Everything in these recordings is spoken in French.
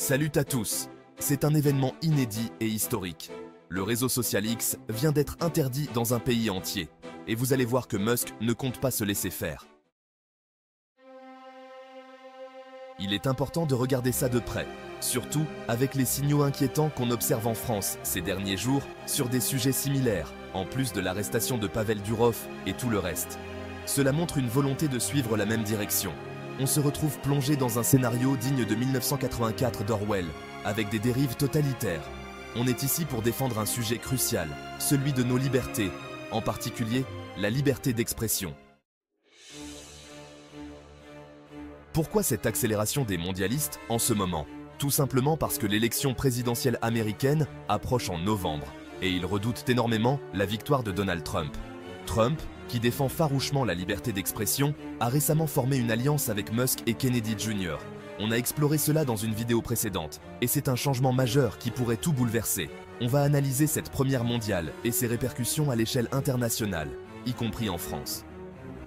Salut à tous! C'est un événement inédit et historique. Le réseau social X vient d'être interdit dans un pays entier. Et vous allez voir que Musk ne compte pas se laisser faire. Il est important de regarder ça de près, surtout avec les signaux inquiétants qu'on observe en France ces derniers jours sur des sujets similaires, en plus de l'arrestation de Pavel Durov et tout le reste. Cela montre une volonté de suivre la même direction. On se retrouve plongé dans un scénario digne de 1984 d'Orwell, avec des dérives totalitaires. On est ici pour défendre un sujet crucial, celui de nos libertés, en particulier la liberté d'expression. Pourquoi cette accélération des mondialistes en ce moment? Tout simplement parce que l'élection présidentielle américaine approche en novembre, et ils redoutent énormément la victoire de Donald Trump. Trump, qui défend farouchement la liberté d'expression, a récemment formé une alliance avec Musk et Kennedy Jr. On a exploré cela dans une vidéo précédente, et c'est un changement majeur qui pourrait tout bouleverser. On va analyser cette première mondiale et ses répercussions à l'échelle internationale, y compris en France.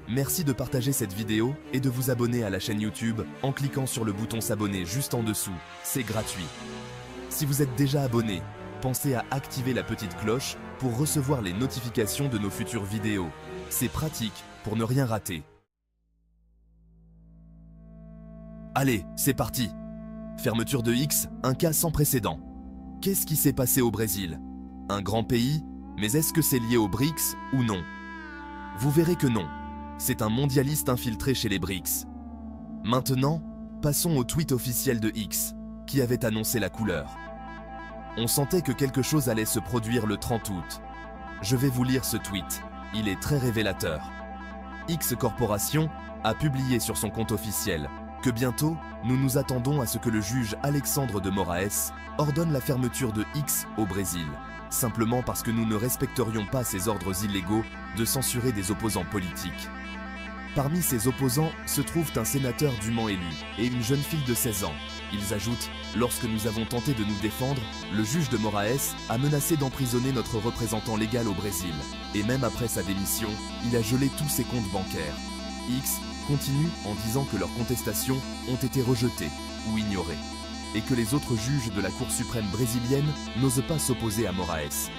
Merci de partager cette vidéo et de vous abonner à la chaîne YouTube en cliquant sur le bouton s'abonner juste en dessous, c'est gratuit. Si vous êtes déjà abonné, pensez à activer la petite cloche pour recevoir les notifications de nos futures vidéos. C'est pratique pour ne rien rater. Allez, c'est parti! Fermeture de X, un cas sans précédent. Qu'est-ce qui s'est passé au Brésil? Un grand pays, mais est-ce que c'est lié aux BRICS ou non? Vous verrez que non. C'est un mondialiste infiltré chez les BRICS. Maintenant, passons au tweet officiel de X, qui avait annoncé la couleur. On sentait que quelque chose allait se produire le 30 août. Je vais vous lire ce tweet, il est très révélateur. X Corporation a publié sur son compte officiel que bientôt, nous nous attendons à ce que le juge Alexandre de Moraes ordonne la fermeture de X au Brésil, simplement parce que nous ne respecterions pas ces ordres illégaux de censurer des opposants politiques. Parmi ces opposants se trouvent un sénateur dûment élu et une jeune fille de 16 ans. Ils ajoutent « Lorsque nous avons tenté de nous défendre, le juge de Moraes a menacé d'emprisonner notre représentant légal au Brésil. Et même après sa démission, il a gelé tous ses comptes bancaires. » X continue en disant que leurs contestations ont été rejetées ou ignorées et que les autres juges de la Cour suprême brésilienne n'osent pas s'opposer à Moraes.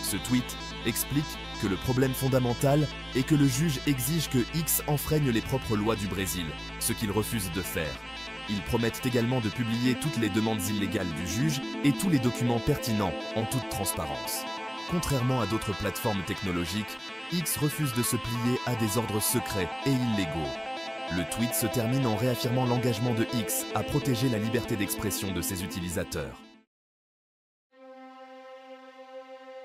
Ce tweet explique que le problème fondamental est que le juge exige que X enfreigne les propres lois du Brésil, ce qu'il refuse de faire. Ils promettent également de publier toutes les demandes illégales du juge et tous les documents pertinents en toute transparence. Contrairement à d'autres plateformes technologiques, X refuse de se plier à des ordres secrets et illégaux. Le tweet se termine en réaffirmant l'engagement de X à protéger la liberté d'expression de ses utilisateurs.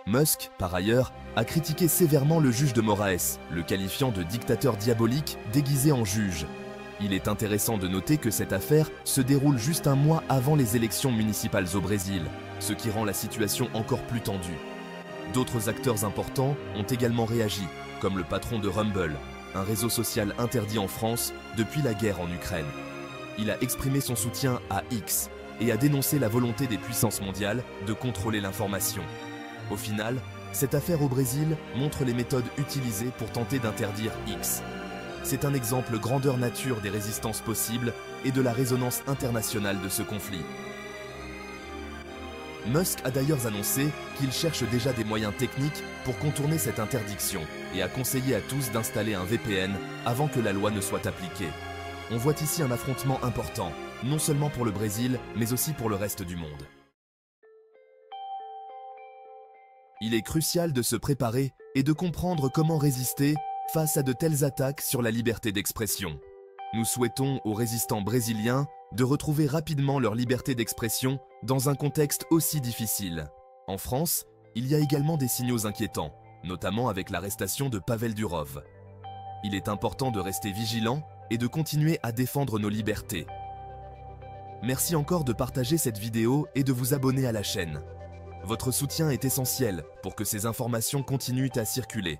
Musk, par ailleurs, a critiqué sévèrement le juge de Moraes, le qualifiant de dictateur diabolique déguisé en juge. Il est intéressant de noter que cette affaire se déroule juste un mois avant les élections municipales au Brésil, ce qui rend la situation encore plus tendue. D'autres acteurs importants ont également réagi, comme le patron de Rumble, un réseau social interdit en France depuis la guerre en Ukraine. Il a exprimé son soutien à X et a dénoncé la volonté des puissances mondiales de contrôler l'information. Au final, cette affaire au Brésil montre les méthodes utilisées pour tenter d'interdire X. C'est un exemple grandeur nature des résistances possibles et de la résonance internationale de ce conflit. Musk a d'ailleurs annoncé qu'il cherche déjà des moyens techniques pour contourner cette interdiction et a conseillé à tous d'installer un VPN avant que la loi ne soit appliquée. On voit ici un affrontement important, non seulement pour le Brésil, mais aussi pour le reste du monde. Il est crucial de se préparer et de comprendre comment résister face à de telles attaques sur la liberté d'expression. Nous souhaitons aux résistants brésiliens de retrouver rapidement leur liberté d'expression dans un contexte aussi difficile. En France, il y a également des signaux inquiétants, notamment avec l'arrestation de Pavel Durov. Il est important de rester vigilant et de continuer à défendre nos libertés. Merci encore de partager cette vidéo et de vous abonner à la chaîne. Votre soutien est essentiel pour que ces informations continuent à circuler.